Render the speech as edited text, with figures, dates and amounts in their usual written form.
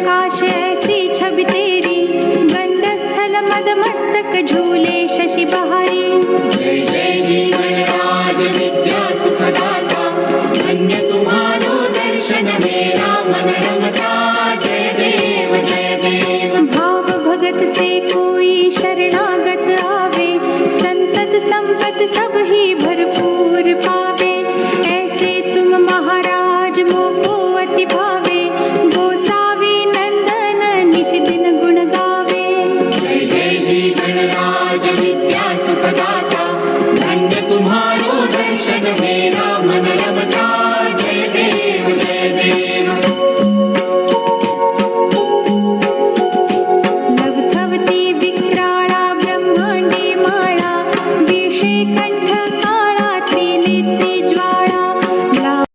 प्रकाश ऐसी छवि तेरी, गंडस्थल मदमस्तक झूले शशि बहारी। जय जय जी गणराज विद्या सुखदाता, धन्य तुम्हारो दर्शन मेरा मन रमता। जय देव जय देव। भाव भगत से कोई शरणागत आवे, संतत संपत सब ही भरपूर पावे। ऐसे तुम महाराज मोको अति भावे, गोसावी नंदन निश दिन गुण गावे। जय जय जी गणराज विद्या सुखदाता, धन्य तुम्हारो दर्शन मेरा मन रमता। जय देव जय देव।